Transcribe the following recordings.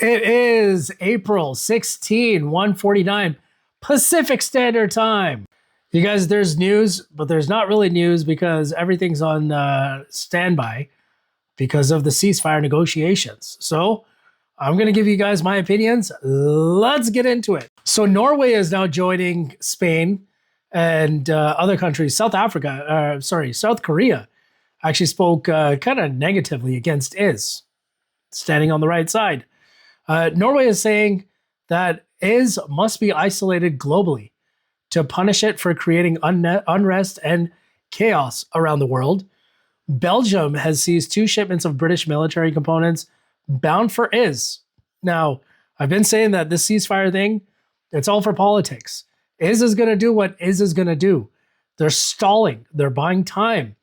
It is April 16, 1:49 Pacific Standard Time. You guys, there's news, but there's not really news because everything's on standby because of the ceasefire negotiations. So I'm going to give you guys my opinions. Let's get into it. So Norway is now joining Spain and other countries. South Korea actually spoke kind of negatively against IS, standing on the right side. Norway is saying that IS must be isolated globally to punish it for creating unrest and chaos around the world. Belgium has seized 2 shipments of British military components bound for IS. Now, I've been saying that this ceasefire thing, it's all for politics. IS is going to do what IS is going to do. They're stalling. They're buying time.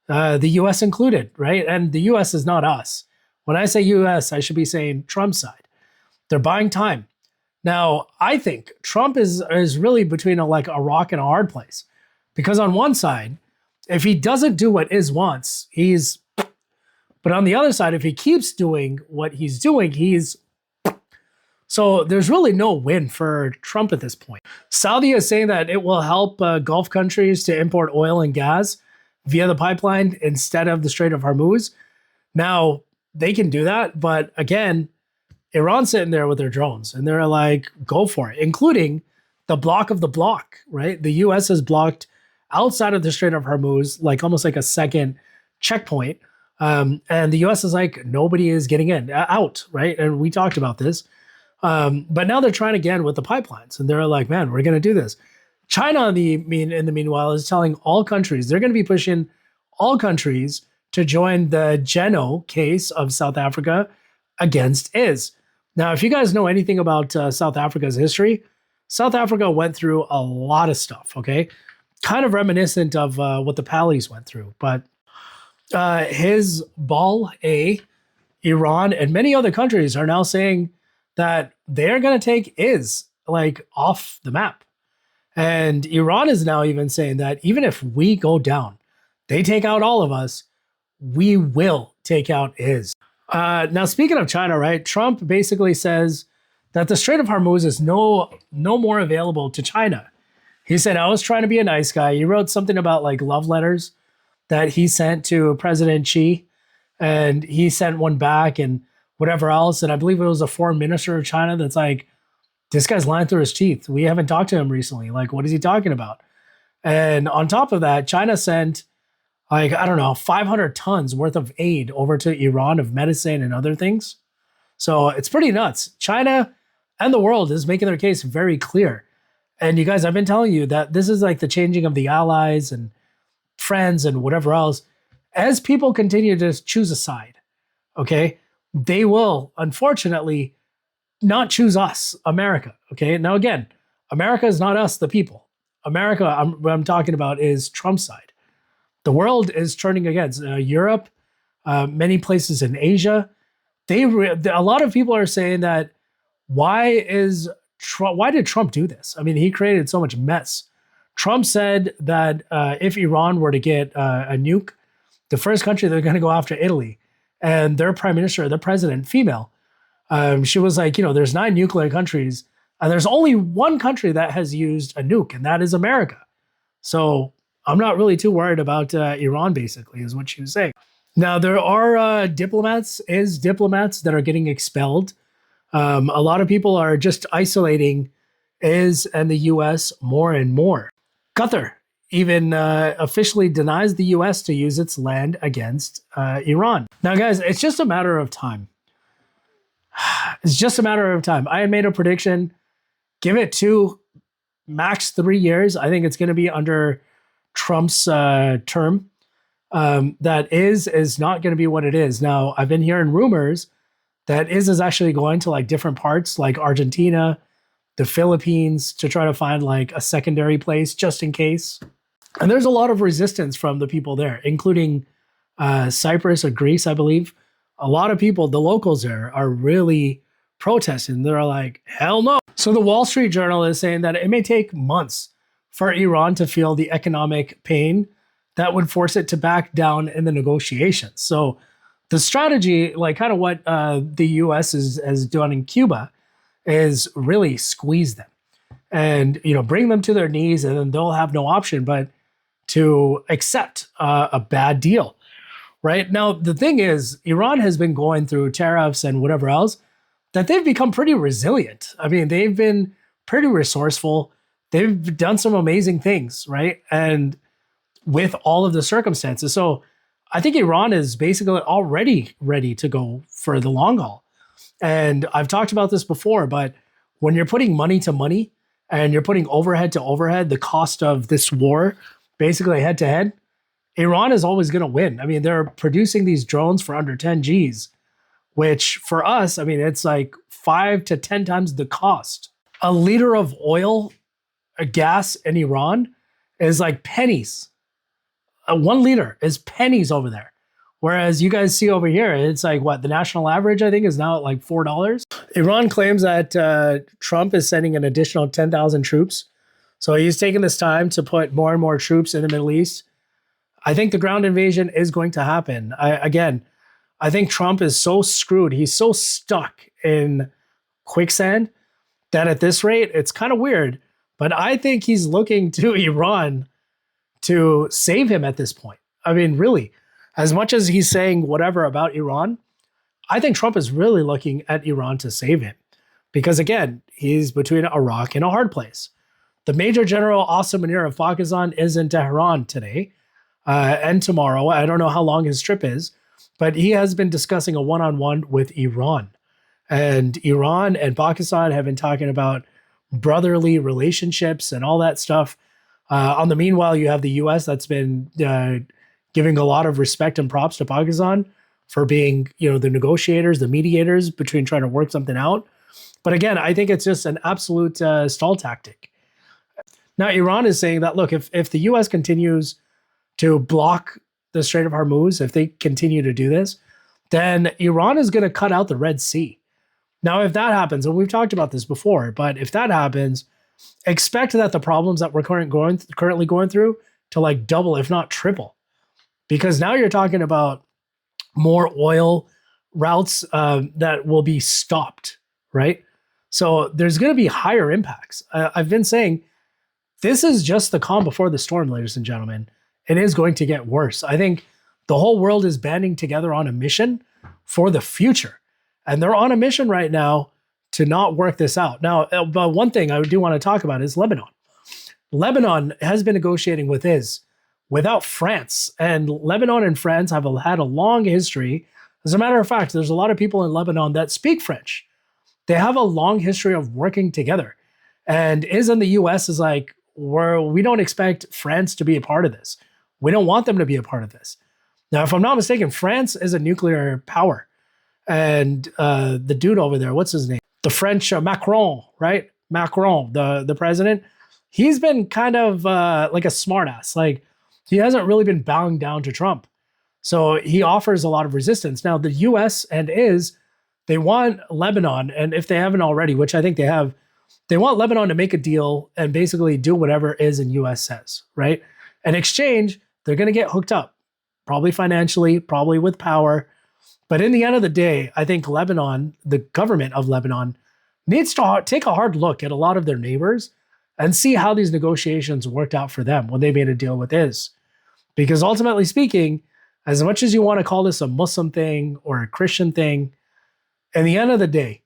The U.S. included, right? And the U.S. is not us. When I say U.S., I should be saying Trump's side. They're buying time. Now, I think Trump is really between a rock and a hard place. Because on one side, if he doesn't do what IS wants, he's... But on the other side, if he keeps doing what he's doing, he's... So there's really no win for Trump at this point. Saudi is saying that it will help Gulf countries to import oil and gas via the pipeline instead of the Strait of Hormuz. Now, they can do that, but again, Iran's sitting there with their drones and they're like, go for it, including the block of the block, right? The US has blocked outside of the Strait of Hormuz, almost like a second checkpoint. And the US is like, nobody is getting out, right? And we talked about this. But now they're trying again with the pipelines and they're like, man, we're going to do this. China, in the meanwhile, is telling all countries, they're going to be pushing all countries to join the Geno case of South Africa against IS. Now, if you guys know anything about South Africa's history, South Africa went through a lot of stuff, okay? Kind of reminiscent of what the Pallies went through. But Iran, and many other countries are now saying that they're going to take IS off the map. And Iran is now even saying that even if we go down, they take out all of us, we will take out IS. Now, speaking of China, right? Trump basically says that the Strait of Hormuz is no more available to China. He said, I was trying to be a nice guy. He wrote something about love letters that he sent to President Xi, and he sent one back and whatever else. And I believe it was a foreign minister of China that's like, this guy's lying through his teeth. We haven't talked to him recently. What is he talking about? And on top of that, China sent 500 tons worth of aid over to Iran of medicine and other things. So it's pretty nuts. China and the world is making their case very clear. And you guys, I've been telling you that this is the changing of the allies and friends and whatever else. As people continue to choose a side, okay, they will, unfortunately, not choose us, America, okay? Now, again, America is not us, the people. America, what I'm talking about is Trump's side. The world is turning against Europe, many places in Asia. A lot of people are saying that why did Trump do this? I mean, he created so much mess. Trump said that if Iran were to get a nuke, the first country they're going to go after Italy, and their prime minister, their president, female. She was like, there's 9 nuclear countries, and there's only one country that has used a nuke, and that is America. So I'm not really too worried about Iran, basically, is what she was saying. Now, there are diplomats that are getting expelled. A lot of people are just isolating IS and the U.S. more and more. Qatar even officially denies the U.S. to use its land against Iran. Now, guys, it's just a matter of time. It's just a matter of time. I had made a prediction. Give it 2, max 3 years. I think it's going to be under Trump's term. That is not going to be what it is. Now, I've been hearing rumors that is actually going to different parts like Argentina, the Philippines, to try to find a secondary place just in case. And there's a lot of resistance from the people there, including Cyprus or Greece, I believe. A lot of people, the locals there, are really protesting. They're like, hell no. So the Wall Street Journal is saying that it may take months for Iran to feel the economic pain that would force it to back down in the negotiations. So The strategy, like kind of what the US has done in Cuba, is really squeeze them and bring them to their knees, and then they'll have no option but to accept a bad deal. Right now, the thing is, Iran has been going through tariffs and whatever else that they've become pretty resilient. I mean, they've been pretty resourceful. They've done some amazing things, right? And with all of the circumstances. So I think Iran is basically already ready to go for the long haul. And I've talked about this before, but when you're putting money to money and you're putting overhead to overhead, the cost of this war, basically head to head, Iran is always going to win. I mean, they're producing these drones for under 10 Gs, which for us, I mean, it's like 5 to 10 times the cost. A liter of oil, a gas in Iran is like pennies. 1 liter is pennies over there. Whereas you guys see over here, it's like what the national average, I think, is now at like $4. Iran claims that Trump is sending an additional 10,000 troops. So he's taking this time to put more and more troops in the Middle East. I think the ground invasion is going to happen. I think Trump is so screwed. He's so stuck in quicksand that at this rate, it's kind of weird. But I think he's looking to Iran to save him at this point. I mean, really, as much as he's saying whatever about Iran, I think Trump is really looking at Iran to save him. Because again, he's between a rock and a hard place. The Major General Asim Munir of Pakistan is in Tehran today and tomorrow. I don't know how long his trip is, but he has been discussing a one-on-one with Iran. And Iran and Pakistan have been talking about brotherly relationships and all that stuff. On the meanwhile, you have the U.S. that's been giving a lot of respect and props to Pakistan for being, the negotiators, the mediators between trying to work something out. But again, I think it's just an absolute stall tactic. Now, Iran is saying that, look, if the U.S. continues to block the Strait of Hormuz, if they continue to do this, then Iran is going to cut out the Red Sea. Now, if that happens, and we've talked about this before, but if that happens, expect that the problems that we're currently going through to like double, if not triple, because now you're talking about more oil routes that will be stopped, right? So there's going to be higher impacts. I've been saying this is just the calm before the storm, ladies and gentlemen. It is going to get worse. I think the whole world is banding together on a mission for the future. And they're on a mission right now to not work this out. Now, but one thing I do want to talk about is Lebanon. Lebanon has been negotiating without France. And Lebanon and France have had a long history. As a matter of fact, there's a lot of people in Lebanon that speak French. They have a long history of working together. And in the US is like, we don't expect France to be a part of this. We don't want them to be a part of this. Now, if I'm not mistaken, France is a nuclear power. And the dude over there, what's his name? The French Macron, right? Macron, the president. He's been kind of like a smartass. Like he hasn't really been bowing down to Trump. So he offers a lot of resistance. Now, the US they want Lebanon, and if they haven't already, which I think they have, they want Lebanon to make a deal and basically do whatever is in US says, right? In exchange, they're going to get hooked up, probably financially, probably with power. But in the end of the day, I think Lebanon, the government of Lebanon, needs to take a hard look at a lot of their neighbors and see how these negotiations worked out for them when they made a deal with Because ultimately speaking, as much as you want to call this a Muslim thing or a Christian thing, in the end of the day,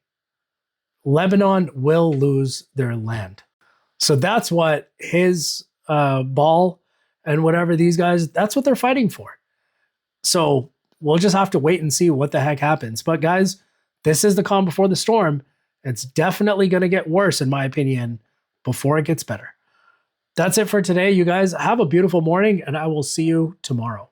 Lebanon will lose their land. So that's what his ball and whatever these guys, that's what they're fighting for. So we'll just have to wait and see what the heck happens. But guys, this is the calm before the storm. It's definitely going to get worse, in my opinion, before it gets better. That's it for today, you guys. Have a beautiful morning, and I will see you tomorrow.